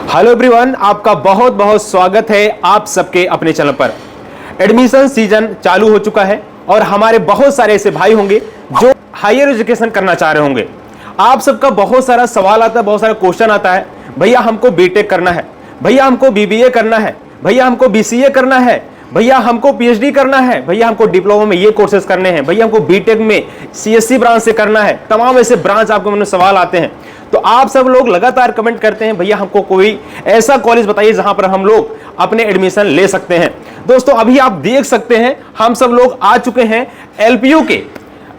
Hello everyone, आपका बहुत बहुत स्वागत है आप सबके अपने चैनल पर। एडमिशन सीजन चालू हो चुका है और हमारे बहुत सारे ऐसे भाई होंगे जो हायर एजुकेशन करना चाह रहे होंगे। आप सबका बहुत सारा सवाल आता है, बहुत सारा क्वेश्चन आता है, भैया हमको बीटेक करना है, भैया हमको बीबीए करना है, भैया हमको बीसीए करना है, भैया हमको पीएचडी करना है, भैया हमको डिप्लोमा में ये कोर्सेज करने हैं, भैया हमको बीटेक में सीएससी ब्रांच से करना है। तमाम ऐसे ब्रांच आपके मन में सवाल आते हैं, तो आप सब लोग लगातार कमेंट करते हैं भैया हमको कोई ऐसा कॉलेज बताइए जहां पर हम लोग अपने एडमिशन ले सकते हैं। दोस्तों अभी आप देख सकते हैं हम सब लोग आ चुके हैं एलपीयू के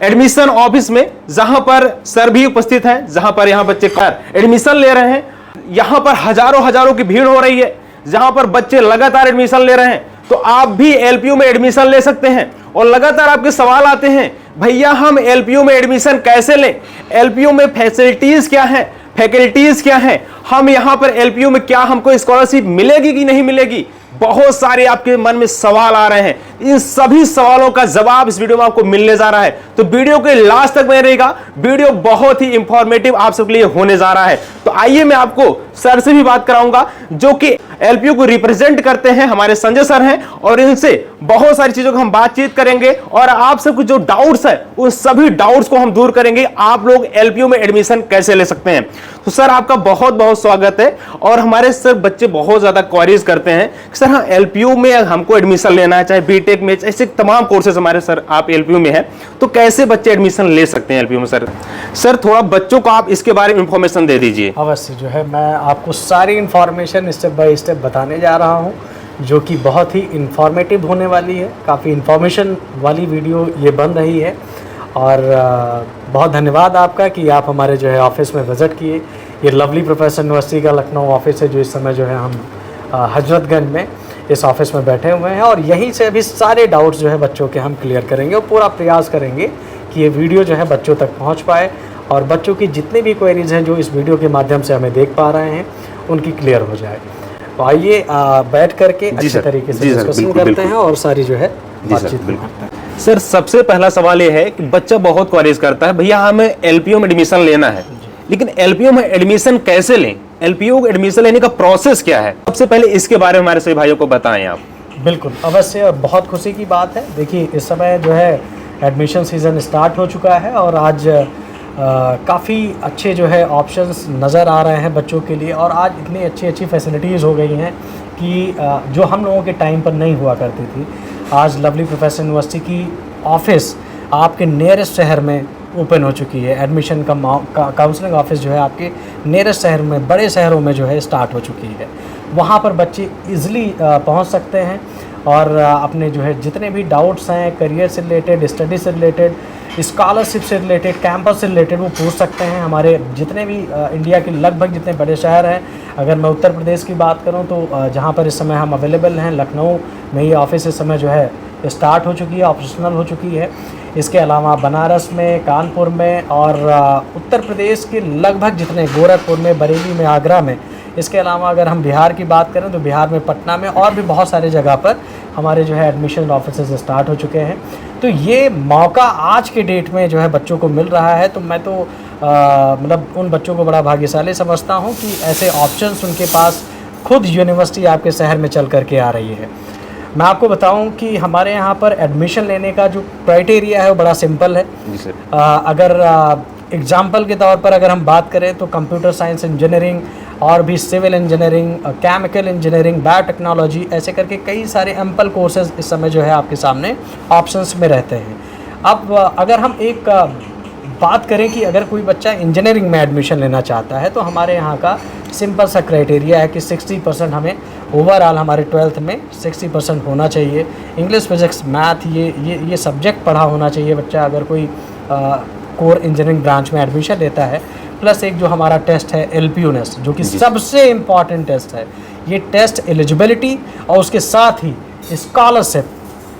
एडमिशन ऑफिस में, जहां पर सर भी उपस्थित हैं, जहां पर यहां बच्चे एडमिशन ले रहे हैं। यहां पर हजारों की भीड़ हो रही है, जहां पर बच्चे लगातार एडमिशन ले रहे हैं। तो आप भी एलपीयू में एडमिशन ले सकते हैं। और लगातार आपके सवाल आते हैं भैया हम एलपीयू में एडमिशन कैसे लें, एलपीयू में फैसिलिटीज क्या है, फैकल्टीज क्या है, हम यहां पर एलपीयू में क्या हमको स्कॉलरशिप मिलेगी कि नहीं मिलेगी। बहुत सारे आपके मन में सवाल आ रहे हैं, इन सभी सवालों का जवाब इस वीडियो में आपको मिलने जा रहा है। तो वीडियो के लास्ट तक बने रहेगा, वीडियो बहुत ही इंफॉर्मेटिव आप सबके लिए होने जा रहा है। तो आइए मैं आपको सर से भी बात कराऊंगा जो कि एलपीयू को रिप्रेजेंट करते हैं, हमारे संजय सर हैं, और इनसे बहुत सारी चीजों को हम बातचीत करेंगे और आप सबके जो डाउट्स है उन सभी डाउट्स को हम दूर करेंगे। आप लोग एलपीयू में एडमिशन कैसे ले सकते हैं। तो सर आपका बहुत बहुत स्वागत है। और हमारे सर बच्चे बहुत ज्यादा क्वेरीज करते हैं सर हाँ एलपीयू में हमको एडमिशन लेना है, चाहे बीटेक में, ऐसे तमाम कोर्सेज हमारे सर आप एलपीयू में है, तो कैसे बच्चे एडमिशन ले सकते हैं एलपीयू में। सर थोड़ा बच्चों को आप इसके बारे में इंफॉर्मेशन दे दीजिए। अवश्य, जो है मैं आपको सारी इंफॉर्मेशन स्टेप बाय स्टेप बताने जा रहा हूँ, जो कि बहुत ही इंफॉर्मेटिव होने वाली है। काफ़ी इंफॉर्मेशन वाली वीडियो ये बन रही है। और बहुत धन्यवाद आपका कि आप हमारे जो है ऑफिस में विज़िट किए। ये लवली प्रोफेसर यूनिवर्सिटी का लखनऊ ऑफिस है, जो इस समय जो है हम हजरतगंज में इस ऑफिस में बैठे हुए हैं। और यहीं से अभी सारे डाउट्स जो है बच्चों के हम क्लियर करेंगे और पूरा प्रयास करेंगे कि ये वीडियो जो है बच्चों तक पहुँच पाए और बच्चों की जितनी भी क्वेरीज हैं जो इस वीडियो के माध्यम से हमें देख पा रहे हैं उनकी क्लियर हो जाए। तो आइए बैठ करके अच्छे तरीके से डिस्कशन करते हैं और सारी जो है बातचीत करते हैं। सर सबसे पहला सवाल ये है कि बच्चा बहुत क्वेरीज करता है भैया हमें एलपीयू में एडमिशन लेना है, लेकिन एलपीयू में एडमिशन कैसे लें, एलपीयू एडमिशन लेने का प्रोसेस क्या है। सबसे पहले इसके बारे में हमारे सभी भाइयों को बताएं आप। बिल्कुल अवश्य, और बहुत खुशी की बात है। देखिए इस समय जो है एडमिशन सीज़न स्टार्ट हो चुका है और आज काफ़ी अच्छे जो है ऑप्शंस नज़र आ रहे हैं बच्चों के लिए। और आज इतनी अच्छी फैसिलिटीज़ हो गई हैं कि जो हम लोगों के टाइम पर नहीं हुआ करती थी। आज लवली प्रोफेसर यूनिवर्सिटी की ऑफिस आपके नियरेस्ट शहर में ओपन हो चुकी है। एडमिशन का काउंसलिंग ऑफिस जो है आपके नियरेस्ट शहर में, बड़े शहरों में जो है स्टार्ट हो चुकी है। वहाँ पर बच्चे ईज़िली पहुँच सकते हैं और अपने जो है जितने भी डाउट्स हैं करियर से रिलेटेड, स्टडी से रिलेटेड, स्कॉलरशिप से रिलेटेड, कैंपस से रिलेटेड, वो पूछ सकते हैं। हमारे जितने भी इंडिया के लगभग जितने बड़े शहर हैं, अगर मैं उत्तर प्रदेश की बात करूं तो जहां पर इस समय हम अवेलेबल हैं, लखनऊ में ये ऑफिस इस समय जो है स्टार्ट हो चुकी है, ऑपरेशनल हो चुकी है। इसके अलावा बनारस में, कानपुर में और उत्तर प्रदेश के लगभग जितने, गोरखपुर में, बरेली में, आगरा में। इसके अलावा अगर हम बिहार की बात करें तो बिहार में पटना में और भी बहुत सारे जगह पर हमारे जो है एडमिशन ऑफिसेज स्टार्ट हो चुके हैं। तो ये मौका आज के डेट में जो है बच्चों को मिल रहा है। तो मैं तो मतलब उन बच्चों को बड़ा भाग्यशाली समझता हूँ कि ऐसे ऑप्शंस उनके पास खुद यूनिवर्सिटी आपके शहर में चल करके आ रही है। मैं आपको बताऊं कि हमारे यहाँ पर एडमिशन लेने का जो क्राइटेरिया है वो बड़ा सिंपल है। अगर एग्जाम्पल के तौर पर अगर हम बात करें तो कंप्यूटर साइंस इंजीनियरिंग और भी civil engineering, chemical engineering, biotechnology, ऐसे करके कई सारे एम्पल कोर्सेज इस समय जो है आपके सामने ऑप्शंस में रहते हैं। अब अगर हम एक बात करें कि अगर कोई बच्चा इंजीनियरिंग में एडमिशन लेना चाहता है तो हमारे यहाँ का सिंपल सा क्राइटेरिया है कि 60% हमें ओवरऑल हमारे 12th में 60% होना चाहिए। इंग्लिश, फिजिक्स, मैथ ये सब्जेक्ट पढ़ा होना चाहिए बच्चा अगर कोई कोर इंजीनियरिंग ब्रांच में एडमिशन लेता है। प्लस एक जो हमारा टेस्ट है एलपीयूनेस, जो कि सबसे इम्पॉर्टेंट टेस्ट है। ये टेस्ट एलिजिबिलिटी और उसके साथ ही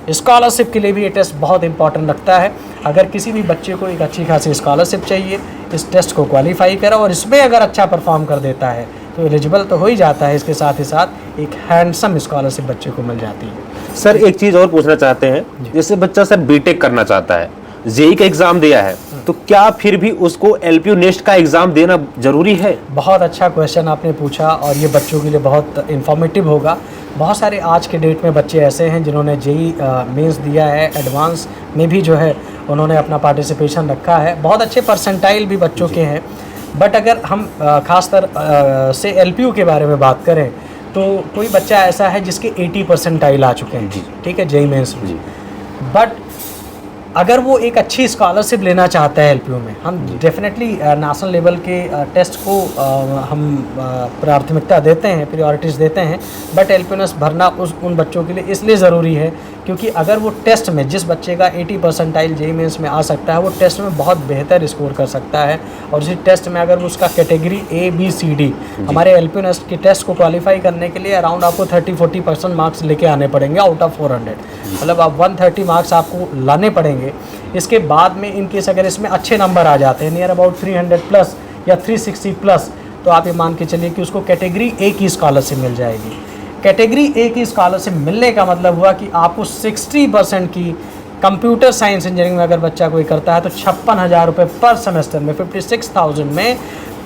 स्कॉलरशिप के लिए भी ये टेस्ट बहुत इंपॉर्टेंट रखता है। अगर किसी भी बच्चे को एक अच्छी खासी स्कॉलरशिप चाहिए, इस टेस्ट को क्वालिफाई करा और इसमें अगर अच्छा परफॉर्म कर देता है तो एलिजिबल तो हो ही जाता है। इसके साथ ही साथ एक हैंडसम स्कॉलरशिप बच्चे को मिल जाती है। सर एक चीज़ और पूछना चाहते हैं, जैसे बच्चा सर बीटेक करना चाहता है, जेईई का एग्ज़ाम दिया है, तो क्या फिर भी उसको LPU नेस्ट का एग्जाम देना जरूरी है? बहुत अच्छा क्वेश्चन आपने पूछा और ये बच्चों के लिए बहुत इंफॉर्मेटिव होगा। बहुत सारे आज के डेट में बच्चे ऐसे हैं जिन्होंने जेई मेंस दिया है, एडवांस में भी जो है उन्होंने अपना पार्टिसिपेशन रखा है, बहुत अच्छे परसेंटाइल भी बच्चों के हैं। बट अगर हम खासतर से LPU के बारे में बात करें तो कोई बच्चा ऐसा है जिसके 80 परसेंटाइल आ चुके हैं, ठीक है, जेई मेंस में, बट अगर वो एक अच्छी स्कॉलरशिप लेना चाहता है LPU में, हम डेफिनेटली नेशनल लेवल के टेस्ट को हम प्राथमिकता देते हैं, प्रायोरिटीज़ देते हैं। बट LPU भरना उन बच्चों के लिए इसलिए ज़रूरी है क्योंकि अगर वो टेस्ट में, जिस बच्चे का 80 परसेंटाइल जेई मेंस में आ सकता है, वो टेस्ट में बहुत बेहतर स्कोर कर सकता है। और उसी टेस्ट में अगर उसका कैटेगरी ABCD, हमारे LPU के टेस्ट को क्वालिफाई करने के लिए अराउंड आपको 30-40% मार्क्स लेके आने पड़ेंगे आउट ऑफ 400, मतलब आप 130 मार्क्स आपको लाने पड़ेंगे। इसके बाद में इन केस अगर इसमें अच्छे नंबर आ जाते हैं, नियर अबाउट 300 प्लस या 360 प्लस, तो आप ये मान के चलिए कि उसको कैटेगरी A की स्कॉलरशिप मिल जाएगी। कैटेगरी A की स्कॉलरशिप मिलने का मतलब हुआ कि आपको 60% की कंप्यूटर साइंस इंजीनियरिंग में अगर बच्चा कोई करता है तो 56,000 रुपये पर सेमेस्टर में, 56,000 में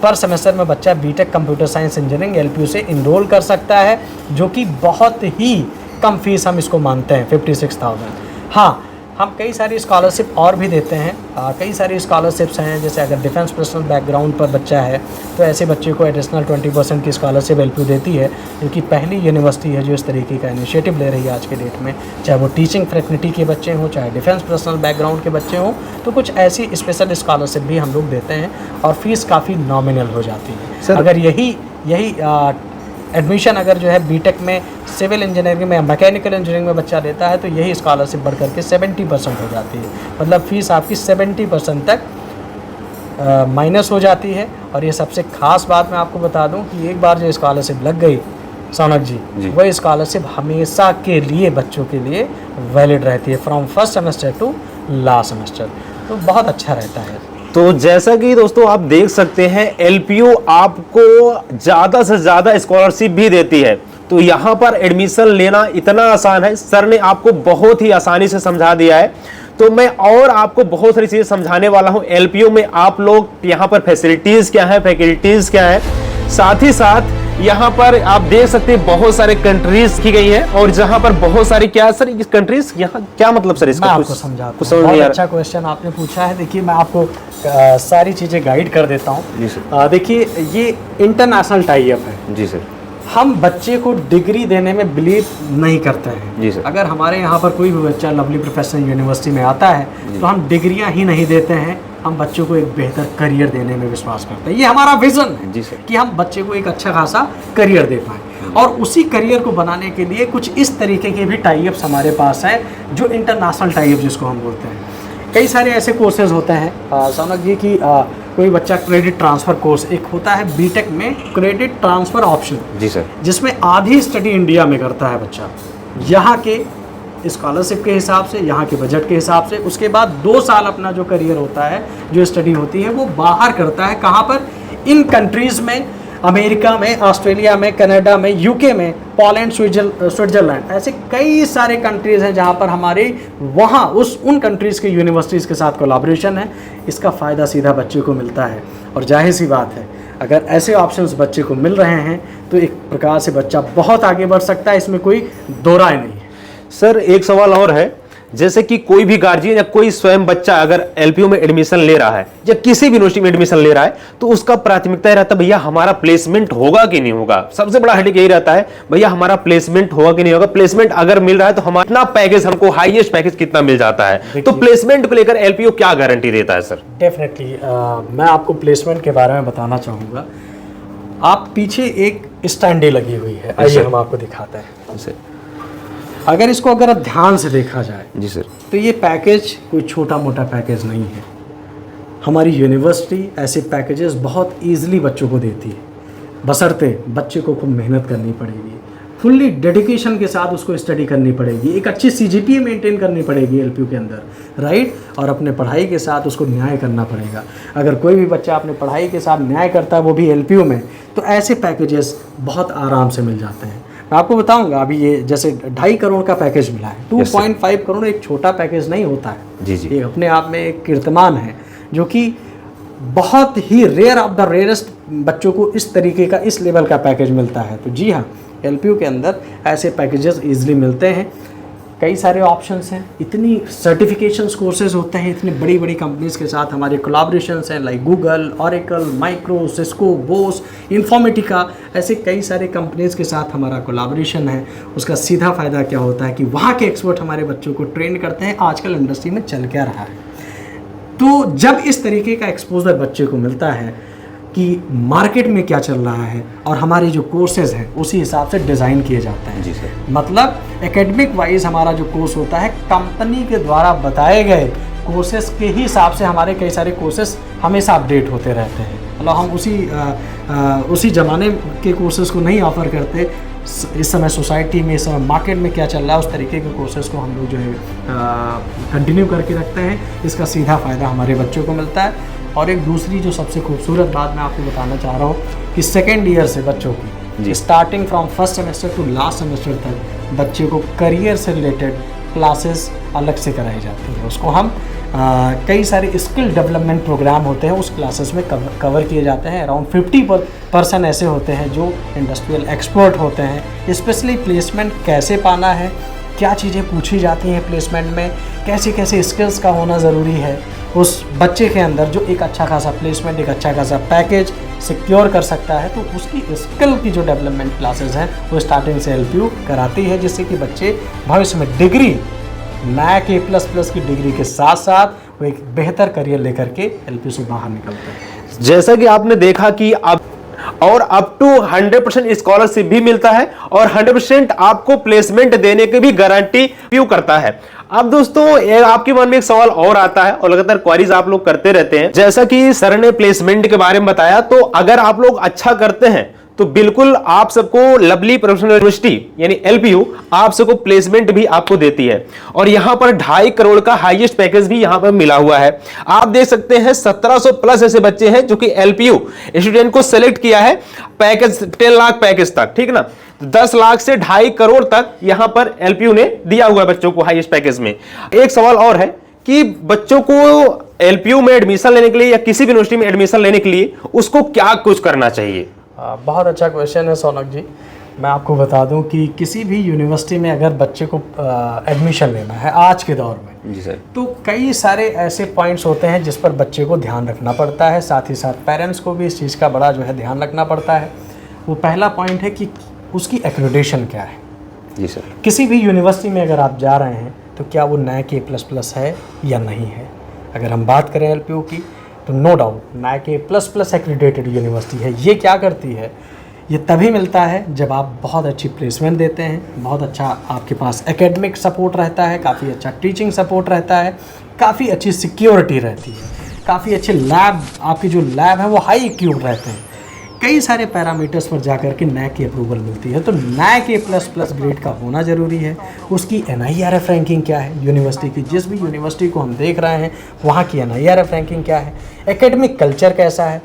पर सेमेस्टर में बच्चा BTech computer science engineering LPU से इनरोल कर सकता है, जो कि बहुत ही कम फीस हम इसको मानते हैं, 56,000। हाँ, हम कई सारी स्कॉलरशिप और भी देते हैं, कई सारी स्कॉलरशिप्स हैं, जैसे अगर डिफेंस पर्सनल बैकग्राउंड पर बच्चा है तो ऐसे बच्चे को एडिशनल 20% की स्कॉलरशिप LPU देती है, जो कि पहली यूनिवर्सिटी है जो इस तरीके का इनिशिएटिव ले रही है आज के डेट में। चाहे वो टीचिंग फैकल्टी के बच्चे हों, चाहे डिफेंस पर्सनल बैकग्राउंड के बच्चे हों, तो कुछ ऐसी स्पेशल स्कॉलरशिप भी हम लोग देते हैं और फीस काफ़ी नॉमिनल हो जाती है। सर, अगर यही एडमिशन अगर जो है बीटेक में, सिविल इंजीनियरिंग में, मैकेनिकल इंजीनियरिंग में बच्चा लेता है तो यही स्कॉलरशिप बढ़ करके 70% हो जाती है, मतलब फ़ीस आपकी 70% तक माइनस हो जाती है। और ये सबसे ख़ास बात मैं आपको बता दूं कि एक बार जो स्कॉलरशिप लग गई सौनक जी, वह स्कॉलरशिप हमेशा के लिए बच्चों के लिए वैलिड रहती है, from first semester two last semester, तो बहुत अच्छा रहता है। तो जैसा कि दोस्तों आप देख सकते हैं, LPU आपको ज़्यादा से ज़्यादा स्कॉलरशिप भी देती है, तो यहाँ पर एडमिशन लेना इतना आसान है। सर ने आपको बहुत ही आसानी से समझा दिया है, तो मैं और आपको बहुत सारी चीज़ें समझाने वाला हूँ। LPU में आप लोग यहाँ पर फैसिलिटीज़ क्या है, फैकल्टीज़ क्या है, साथ ही साथ यहाँ पर आप देख सकते हैं बहुत सारे कंट्रीज की गई है, और जहाँ पर बहुत सारी, क्या सर इस कंट्रीज, यहाँ क्या मतलब सर इसका? मैं आपको समझाता हूँ, बहुत अच्छा क्वेश्चन आपने पूछा है। देखिए, मैं आपको सारी चीज़ें गाइड कर देता हूँ। देखिए, ये इंटरनेशनल टाई अप है। जी सर। हम बच्चे को डिग्री देने में बिलीव नहीं करते हैं। जी सर। अगर हमारे यहाँ पर कोई भी बच्चा लवली प्रोफेशनल यूनिवर्सिटी में आता है तो हम डिग्रियाँ ही नहीं देते हैं, हम बच्चों को एक बेहतर करियर देने में विश्वास करते हैं। ये हमारा विजन है। जी सर। कि हम बच्चे को एक अच्छा खासा करियर दे पाएँ, और उसी करियर को बनाने के लिए कुछ इस तरीके के भी टाई अप्स हमारे पास हैं, जो इंटरनेशनल टाई अप जिसको हम बोलते हैं। कई सारे ऐसे कोर्सेज होते हैं सौनक जी की, कोई बच्चा क्रेडिट ट्रांसफ़र कोर्स, एक होता है बीटेक में क्रेडिट ट्रांसफ़र ऑप्शन। जी सर। जिसमें आधी स्टडी इंडिया में करता है बच्चा, यहाँ के स्कॉलरशिप के हिसाब से, यहाँ के बजट के हिसाब से। उसके बाद 2 साल अपना जो करियर होता है, जो स्टडी होती है, वो बाहर करता है। कहाँ पर? इन कंट्रीज़ में, अमेरिका में, ऑस्ट्रेलिया में, कनाडा में, यूके में, पोलैंड, स्विट्ज़रलैंड, ऐसे कई सारे कंट्रीज़ हैं जहाँ पर हमारे वहाँ उन कंट्रीज़ के यूनिवर्सिटीज़ के साथ कोलैबोरेशन है। इसका फ़ायदा सीधा बच्चे को मिलता है, और जाहिर सी बात है, अगर ऐसे ऑप्शंस बच्चे को मिल रहे हैं तो एक प्रकार से बच्चा बहुत आगे बढ़ सकता है, इसमें कोई दो राय नहीं है। सर, एक सवाल और है, जैसे कि कोई भी गार्जियन या कोई स्वयं बच्चा अगर LPU में एडमिशन ले रहा है या किसी भी यूनिवर्सिटी में एडमिशन ले रहा है, तो उसका प्राथमिकता रहता है भैया हमारा प्लेसमेंट होगा कि नहीं होगा। सबसे बड़ा हेडेक यही रहता है, भैया हमारा प्लेसमेंट होगा कि नहीं होगा। प्लेसमेंट अगर मिल रहा है तो हमारा कितना पैकेज, हमको हाईएस्ट पैकेज कितना मिल जाता है। तो प्लेसमेंट को लेकर LPU क्या गारंटी देता है सर? डेफिनेटली मैं आपको प्लेसमेंट के बारे में बताना चाहूँगा। आप पीछे एक स्टैंडी लगी हुई है, आइए हम आपको दिखाते हैं। अगर इसको अगर ध्यान से देखा जाए, जी सर, तो ये पैकेज कोई छोटा मोटा पैकेज नहीं है। हमारी यूनिवर्सिटी ऐसे पैकेजेस बहुत ईजिली बच्चों को देती है, बशर्ते बच्चे को खूब मेहनत करनी पड़ेगी, फुल्ली डेडिकेशन के साथ उसको स्टडी करनी पड़ेगी, एक अच्छी CGPA मेंटेन करनी पड़ेगी LPU के अंदर, राइट, और अपने पढ़ाई के साथ उसको न्याय करना पड़ेगा। अगर कोई भी बच्चा अपने पढ़ाई के साथ न्याय करता है, वो भी LPU में, तो ऐसे पैकेजेस बहुत आराम से मिल जाते हैं। मैं आपको बताऊंगा, अभी ये जैसे 2.5 करोड़ का पैकेज मिला है, 2.5 करोड़ एक छोटा पैकेज नहीं होता है। जी जी। ये अपने आप में एक कीर्तिमान है, जो कि बहुत ही रेयर ऑफ द रेयरेस्ट बच्चों को इस तरीके का, इस लेवल का पैकेज मिलता है। तो जी हाँ, LPU के अंदर ऐसे पैकेजेस ईजिली मिलते हैं। कई सारे ऑप्शंस हैं, इतनी सर्टिफिकेशंस कोर्सेज होते हैं, इतनी बड़ी बड़ी कंपनीज़ के साथ हमारे कोलैबोरेशंस हैं, like Google, oracle, micro, Cisco, Bose, Informatica, ऐसे कई सारे कंपनीज़ के साथ हमारा कोलैबोरेशन है। उसका सीधा फ़ायदा क्या होता है कि वहाँ के एक्सपर्ट हमारे बच्चों को ट्रेन करते हैं। आजकल इंडस्ट्री में चल क्या रहा है, तो जब इस तरीके का एक्सपोजर बच्चे को मिलता है कि मार्केट में क्या चल रहा है और हमारे जो कोर्सेज हैं उसी हिसाब से डिज़ाइन किए जाते हैं। जी सर। मतलब एकेडमिक वाइज हमारा जो कोर्स होता है, कंपनी के द्वारा बताए गए कोर्सेज के ही हिसाब से हमारे कई सारे कोर्सेज हमेशा अपडेट होते रहते हैं। मतलब हम उसी ज़माने के कोर्सेज को नहीं ऑफ़र करते। इस समय सोसाइटी में, इस समय मार्केट में क्या चल रहा है, उस तरीके के कोर्सेज को हम लोग जो है कंटिन्यू करके रखते हैं। इसका सीधा फ़ायदा हमारे बच्चों को मिलता है। और एक दूसरी जो सबसे खूबसूरत बात मैं आपको बताना चाह रहा हूँ कि सेकेंड ईयर से बच्चों की, starting from first semester two last semester तक बच्चे को करियर से रिलेटेड क्लासेस अलग से कराई जाती है। उसको हम कई सारे स्किल डेवलपमेंट प्रोग्राम होते हैं, उस क्लासेस में कवर किए जाते हैं। अराउंड 50% ऐसे होते हैं जो इंडस्ट्रियल एक्सपर्ट होते हैं। स्पेशली प्लेसमेंट कैसे पाना है, क्या चीज़ें पूछी जाती हैं प्लेसमेंट में, कैसे कैसे स्किल्स का होना ज़रूरी है, उस बच्चे के अंदर जो एक अच्छा खासा प्लेसमेंट, एक अच्छा खासा पैकेज सिक्योर कर सकता है। तो उसकी स्किल की जो डेवलपमेंट क्लासेस हैं वो स्टार्टिंग से LPU कराती है, जिससे कि बच्चे भविष्य में डिग्री, NAAC A++ की डिग्री के साथ साथ वो एक बेहतर करियर लेकर के LPU से बाहर निकलते हैं। जैसा कि आपने देखा कि अप टू 100% स्कॉलरशिप भी मिलता है और 100% आपको प्लेसमेंट देने की भी गारंटी LPU करता है। अब दोस्तों, आपके मन में एक सवाल और आता है और लगातार क्वेरीज आप लोग करते रहते हैं। जैसा कि सर ने प्लेसमेंट के बारे में बताया, तो अगर आप लोग अच्छा करते हैं तो बिल्कुल आप सबको लवली प्रोफेशनल यूनिवर्सिटी यानी LPU आप सबको प्लेसमेंट भी आपको देती है। और यहां पर 2.5 करोड़ का हाईएस्ट पैकेज भी यहां पर मिला हुआ है। आप देख सकते हैं 1700 प्लस ऐसे बच्चे हैं जो कि LPU स्टूडेंट को सेलेक्ट किया है पैकेज 10 लाख पैकेज तक, ठीक ना। 10 लाख से 2.5 करोड़ तक यहां पर LPU ने दिया हुआ है बच्चों को हाईएस्ट पैकेज में। एक सवाल और है कि बच्चों को LPU में एडमिशन लेने के लिए या किसी भी यूनिवर्सिटी में एडमिशन लेने के लिए उसको क्या कुछ करना चाहिए? बहुत अच्छा क्वेश्चन है सोनक जी। मैं आपको बता दूं कि किसी भी यूनिवर्सिटी में अगर बच्चे को एडमिशन लेना है आज के दौर में, जी सर, तो कई सारे ऐसे पॉइंट्स होते हैं जिस पर बच्चे को ध्यान रखना पड़ता है। साथ ही साथ पेरेंट्स को भी इस चीज़ का बड़ा जो है ध्यान रखना पड़ता है। वो पहला पॉइंट है कि उसकी एक्रेडिटेशन क्या है। जी सर। किसी भी यूनिवर्सिटी में अगर आप जा रहे हैं तो क्या वो NAAC A++ है या नहीं है। अगर हम बात करें LPU की, तो no doubt NAAC A++ accredited university है। ये क्या करती है, ये तभी मिलता है जब आप बहुत अच्छी प्लेसमेंट देते हैं, बहुत अच्छा आपके पास एकेडमिक सपोर्ट रहता है, काफ़ी अच्छा टीचिंग सपोर्ट रहता है, काफ़ी अच्छी सिक्योरिटी रहती है, काफ़ी अच्छे लैब, आपके जो लैब है वो हाई इक्विप्ड रहते हैं। कई सारे पैरामीटर्स पर जाकर के NAAC की अप्रूवल मिलती है। तो NAAC A++ ग्रेड का होना ज़रूरी है। उसकी NIRF रैंकिंग क्या है, यूनिवर्सिटी की, जिस भी यूनिवर्सिटी को हम देख रहे हैं वहाँ की NIRF रैंकिंग क्या है, एकेडमिक कल्चर कैसा है।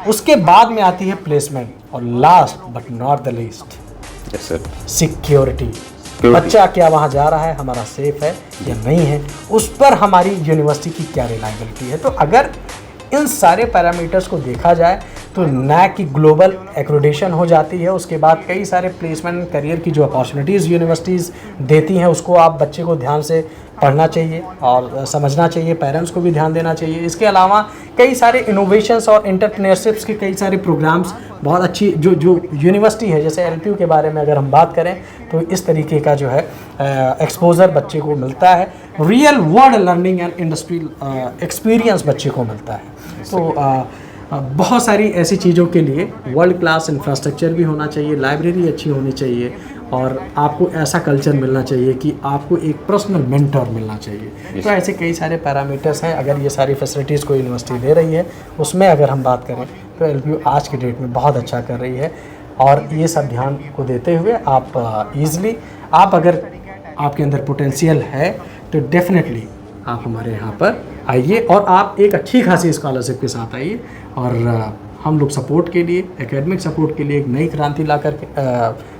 उसके बाद में आती है प्लेसमेंट और last but not the least security. बच्चा क्या वहाँ जा रहा है, हमारा सेफ है या नहीं है, उस पर हमारी यूनिवर्सिटी की क्या रिलायबिलिटी है। तो अगर इन सारे पैरामीटर्स को देखा जाए तो NAAC की ग्लोबल एक्रेडिटेशन हो जाती है। उसके बाद कई सारे प्लेसमेंट करियर की जो अपॉर्चुनिटीज़ यूनिवर्सिटीज़ देती हैं उसको आप बच्चे को ध्यान से पढ़ना चाहिए और समझना चाहिए। पेरेंट्स को भी ध्यान देना चाहिए। इसके अलावा कई सारे इनोवेशंस और एंटरप्रेन्योरशिप्स के कई सारे प्रोग्राम्स बहुत अच्छी जो यूनिवर्सिटी है, जैसे LPU के बारे में अगर हम बात करें तो इस तरीके का जो है एक्सपोजर बच्चे को मिलता है। Real world learning and industrial experience बच्चे को मिलता है। तो बहुत सारी ऐसी चीज़ों के लिए वर्ल्ड क्लास इंफ्रास्ट्रक्चर भी होना चाहिए, लाइब्रेरी अच्छी होनी चाहिए और आपको ऐसा कल्चर मिलना चाहिए कि आपको एक पर्सनल मेंटर मिलना चाहिए। तो ऐसे कई सारे पैरामीटर्स हैं। अगर ये सारी फैसिलिटीज़ को यूनिवर्सिटी दे रही है, उसमें अगर हम बात करें तो LPU आज की डेट में बहुत अच्छा कर रही है। और ये सब ध्यान को देते हुए आप ईज़िली, आप अगर आपके अंदर पोटेंशियल है तो डेफिनेटली आप हमारे यहाँ पर आइए और आप एक अच्छी खासी स्कॉलरशिप के साथ आइए और हम लोग सपोर्ट के लिए, एकेडमिक सपोर्ट के लिए एक नई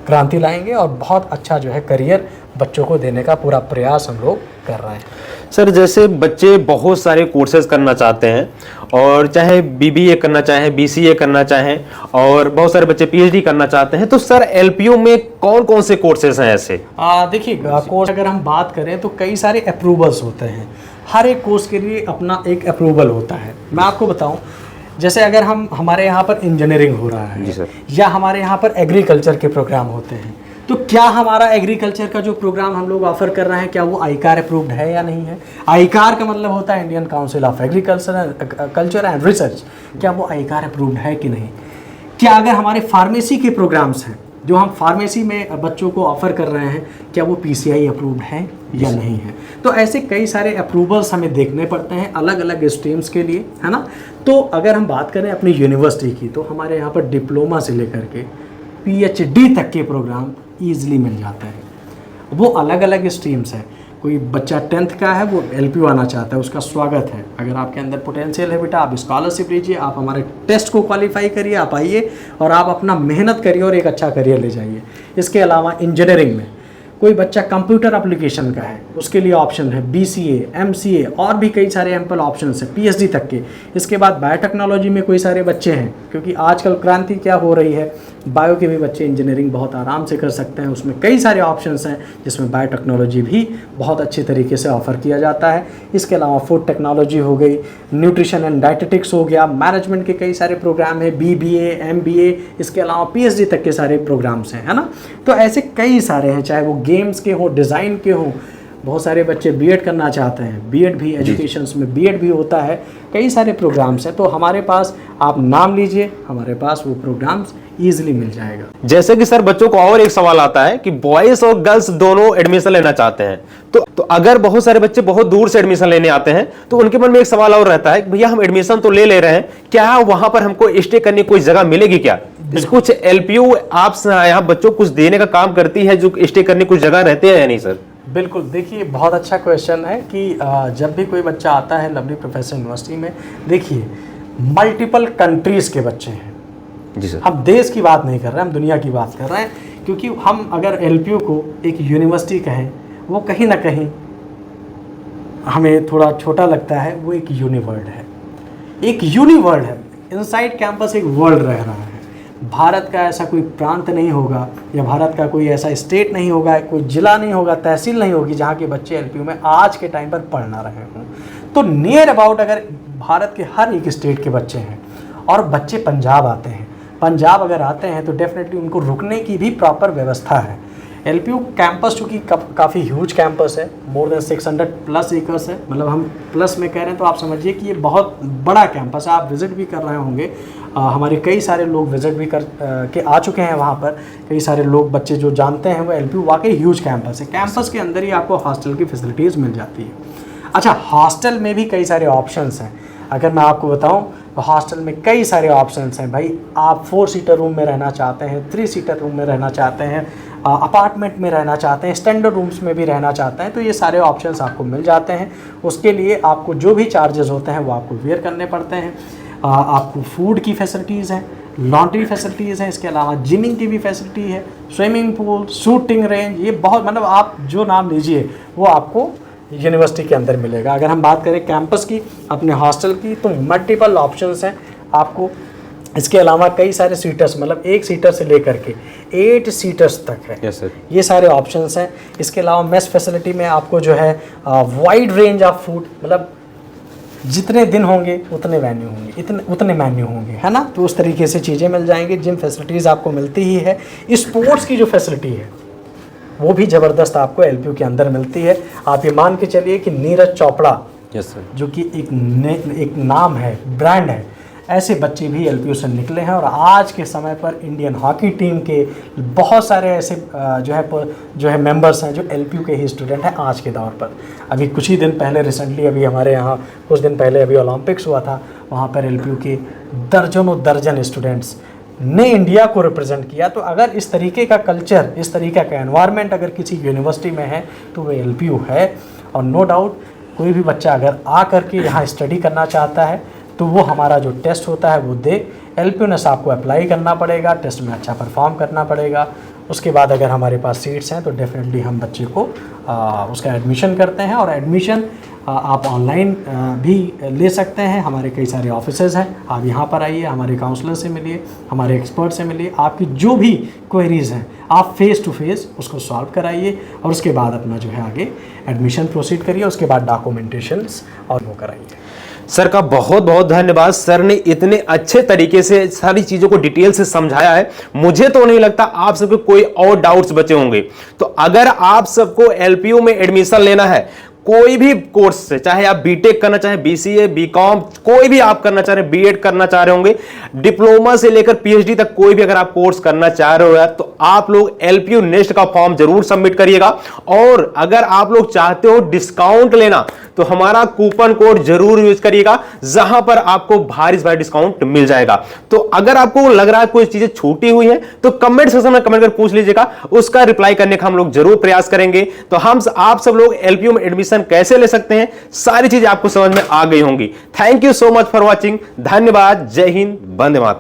क्रांति लाएंगे और बहुत अच्छा जो है करियर बच्चों को देने का पूरा प्रयास हम लोग कर रहे हैं। सर जैसे बच्चे बहुत सारे कोर्सेज करना चाहते हैं, और चाहे बीबीए करना चाहें, बीसीए करना चाहें, और बहुत सारे बच्चे पीएचडी करना चाहते हैं, तो सर एलपीयू में कौन कौन से कोर्सेज हैं ऐसे? देखिए, कोर्स अगर हम बात करें तो कई सारे अप्रूवल्स होते हैं। हर एक कोर्स के लिए अपना एक अप्रूवल होता है। मैं आपको बताऊं, जैसे अगर हमारे यहाँ पर इंजीनियरिंग हो रहा है जी सर, या हमारे यहाँ पर एग्रीकल्चर के प्रोग्राम होते हैं, तो क्या हमारा एग्रीकल्चर का जो प्रोग्राम हम लोग ऑफर कर रहे हैं, क्या वो आईकार अप्रूव्ड है या नहीं है? आईकार का मतलब होता है Indian council of culture and research. क्या वो आईकार अप्रूव्ड है कि नहीं? क्या अगर हमारे फार्मेसी के प्रोग्राम्स हैं जो हम फार्मेसी में बच्चों को ऑफर कर रहे हैं, क्या वो पीसीआई अप्रूव्ड है या नहीं है? तो ऐसे कई सारे अप्रूवल्स हमें देखने पड़ते हैं अलग अलग स्ट्रीम्स के लिए, है ना। तो अगर हम बात करें अपनी यूनिवर्सिटी की, तो हमारे यहाँ पर डिप्लोमा से लेकर के पीएचडी तक के प्रोग्राम ईजिली मिल जाते हैं। वो अलग अलग स्ट्रीम्स हैं। कोई बच्चा 10th का है, वो एलपीयू आना चाहता है, उसका स्वागत है। अगर आपके अंदर पोटेंशियल है बेटा, आप स्कॉलरशिप लीजिए, आप हमारे टेस्ट को क्वालिफाई करिए, आप आइए और आप अपना मेहनत करिए और एक अच्छा करियर ले जाइए। इसके अलावा इंजीनियरिंग में कोई बच्चा कंप्यूटर एप्लीकेशन का है, उसके लिए ऑप्शन है बीसीए, एमसीए और भी कई सारे एम्पल ऑप्शन है पीएचडी तक के। इसके बाद बायोटेक्नोलॉजी में कोई सारे बच्चे हैं, क्योंकि आजकल क्रांति क्या हो रही है, बायो के भी बच्चे इंजीनियरिंग बहुत आराम से कर सकते हैं। उसमें कई सारे ऑप्शंस हैं जिसमें बायोटेक्नोलॉजी भी बहुत अच्छे तरीके से ऑफर किया जाता है। इसके अलावा फूड टेक्नोलॉजी हो गई, न्यूट्रिशन एंड डाइटेटिक्स हो गया, मैनेजमेंट के कई सारे प्रोग्राम है, बीबीए, एमबीए, इसके अलावा पीएचडी तक के सारे प्रोग्राम्स हैं, है ना। तो ऐसे कई सारे हैं, चाहे वो गेम्स के हो, डिज़ाइन के हो। बहुत सारे बच्चे बीएड करना चाहते हैं, बीएड भी एजुकेशंस में बीएड भी होता है। कई सारे प्रोग्राम्स हैं, तो हमारे पास आप नाम लीजिए, हमारे पास वो प्रोग्राम्स ईजिली मिल जाएगा। जैसे कि सर बच्चों को और एक सवाल आता है कि बॉयज और गर्ल्स दोनों एडमिशन लेना चाहते हैं, तो अगर बहुत सारे बच्चे बहुत दूर से एडमिशन लेने आते हैं, तो उनके मन में एक सवाल और रहता है कि भैया हम एडमिशन तो ले रहे हैं, क्या वहां पर हमको स्टे करने की कोई जगह मिलेगी क्या? कुछ एलपीयू आप यहाँ बच्चों को कुछ देने का काम करती है, जो स्टे करने कुछ जगह रहते हैं या नहीं सर? बिल्कुल, देखिए बहुत अच्छा क्वेश्चन है कि जब भी कोई बच्चा आता है लवली प्रोफेसर यूनिवर्सिटी में, देखिए मल्टीपल कंट्रीज के बच्चे हैं जी सर। हम देश की बात नहीं कर रहे हैं, हम दुनिया की बात कर रहे हैं। क्योंकि हम अगर एलपीयू को एक यूनिवर्सिटी कहें, वो कहीं ना कहीं हमें थोड़ा छोटा लगता है। वो एक यूनिवर्ल्ड है, एक यूनिवर्ल्ड है। इनसाइड कैंपस एक वर्ल्ड रह रहा है। भारत का ऐसा कोई प्रांत नहीं होगा, या भारत का कोई ऐसा स्टेट नहीं होगा, कोई जिला नहीं होगा, तहसील नहीं होगी जहाँ के बच्चे एलपीयू में आज के टाइम पर पढ़ ना रहे हों। तो नियर अबाउट अगर भारत के हर एक स्टेट के बच्चे हैं और बच्चे पंजाब आते हैं, पंजाब अगर आते हैं तो डेफिनेटली उनको रुकने की भी प्रॉपर व्यवस्था है। एलपीयू कैंपस चूँकि काफ़ी ह्यूज कैंपस है, मोर देन 600+ एकर्स है, मतलब हम प्लस में कह रहे हैं तो आप समझिए कि ये बहुत बड़ा कैंपस है। आप विज़िट भी कर रहे होंगे, हमारे कई सारे लोग विज़िट भी कर के आ चुके हैं वहाँ पर। कई सारे लोग बच्चे जो जानते हैं वो एलपीयू वाकई ह्यूज कैंपस है। कैंपस के अंदर ही आपको हॉस्टल की फैसिलिटीज़ मिल जाती है। अच्छा, हॉस्टल में भी कई सारे ऑप्शंस हैं। अगर मैं आपको बताऊं तो हॉस्टल में कई सारे ऑप्शंस हैं भाई। आप 4 सीटर रूम में रहना चाहते हैं, 3 सीटर रूम में रहना चाहते हैं, अपार्टमेंट में रहना चाहते हैं, स्टैंडर्ड रूम्स में भी रहना चाहते हैं, तो ये सारे ऑप्शंस आपको मिल जाते हैं। उसके लिए आपको जो भी चार्जेस होते हैं वो आपको बेयर करने पड़ते हैं। आपको फूड की फैसिलिटीज़ हैं, लॉन्ड्री फैसिलिटीज़ हैं, इसके अलावा जिमिंग की भी फैसिलिटी है, स्विमिंग पूल, शूटिंग रेंज, ये बहुत मतलब आप जो नाम लीजिए वो आपको यूनिवर्सिटी के अंदर मिलेगा। अगर हम बात करें कैंपस की, अपने हॉस्टल की, तो मल्टीपल ऑप्शंस हैं आपको। इसके अलावा कई सारे सीटर्स, मतलब 1 सीटर से लेकर के 8 सीटर्स तक है। Yes sir. ये सारे ऑप्शंस हैं। इसके अलावा मेस फैसिलिटी में आपको जो है वाइड रेंज ऑफ फूड, मतलब जितने दिन होंगे उतने मेन्यू होंगे, उतने मेन्यू होंगे, है ना। तो उस तरीके से चीज़ें मिल जाएंगी। जिम फैसिलिटीज़ आपको मिलती ही है। स्पोर्ट्स की जो फैसिलिटी है वो भी ज़बरदस्त आपको एलपीयू के अंदर मिलती है। आप ये मान के चलिए कि नीरज चोपड़ा, यस सर, जो कि एक नाम है, ब्रांड है, ऐसे बच्चे भी एलपीयू से निकले हैं। और आज के समय पर इंडियन हॉकी टीम के बहुत सारे ऐसे जो है मेंबर्स हैं जो एलपीयू के ही स्टूडेंट हैं आज के दौर पर। अभी कुछ ही दिन पहले रिसेंटली अभी हमारे यहाँ कुछ दिन पहले अभी ओलंपिक्स हुआ था, वहाँ पर एलपीयू के दर्जन स्टूडेंट्स ने इंडिया को रिप्रेजेंट किया। तो अगर इस तरीके का कल्चर, इस तरीके का एनवायरनमेंट अगर किसी यूनिवर्सिटी में है तो वो एलपीयू है। और नो डाउट कोई भी बच्चा अगर आ करके यहाँ स्टडी करना चाहता है तो वो हमारा जो टेस्ट होता है वो दे। LPU आपको अप्लाई करना पड़ेगा, टेस्ट में अच्छा परफॉर्म करना पड़ेगा। उसके बाद अगर हमारे पास सीट्स हैं तो डेफिनेटली हम बच्चे को उसका एडमिशन करते हैं। और एडमिशन आप ऑनलाइन भी ले सकते हैं। हमारे कई सारे ऑफिसेज़ हैं, आप यहाँ पर आइए, हमारे काउंसलर से मिलिए, हमारे एक्सपर्ट से मिलिए, आपकी जो भी क्वेरीज़ हैं आप फेस टू फेस उसको सॉल्व कराइए और उसके बाद अपना जो है आगे एडमिशन प्रोसीड करिए। उसके बाद डॉक्यूमेंटेशंस और वो कराइए। सर का बहुत बहुत धन्यवाद। सर ने इतने अच्छे तरीके से सारी चीजों को डिटेल से समझाया है, मुझे तो नहीं लगता आप सबके कोई और डाउट्स बचे होंगे। तो अगर आप सबको LPU में एडमिशन लेना है, कोई भी कोर्स से, चाहे आप बीटेक करना चाहे, BCA, BCom, कोई भी आप करना चाह रहे हैं, B.Ed करना चाह रहे होंगे, डिप्लोमा से लेकर PhD तक कोई भी अगर आप कोर्स करना चाह रहे हो यार, तो आप लोग LPU नेस्ट का फॉर्म जरूर सबमिट करिएगा। और अगर आप लोग चाहते हो डिस्काउंट लेना तो हमारा कूपन कोड जरूर यूज करिएगा, जहां पर आपको भारी से भारी डिस्काउंट मिल जाएगा। तो अगर आपको लग रहा है कोई चीजें छूटी हुई हैं तो कमेंट सेक्शन में कमेंट कर पूछ लीजिएगा, उसका रिप्लाई करने का हम लोग जरूर प्रयास करेंगे। तो आप सब लोग LPU में एडमिशन कैसे ले सकते हैं, सारी चीजें आपको समझ में आ गई होंगी। Thank you so much for watching. धन्यवाद। जय हिंद, वंदे मातरम।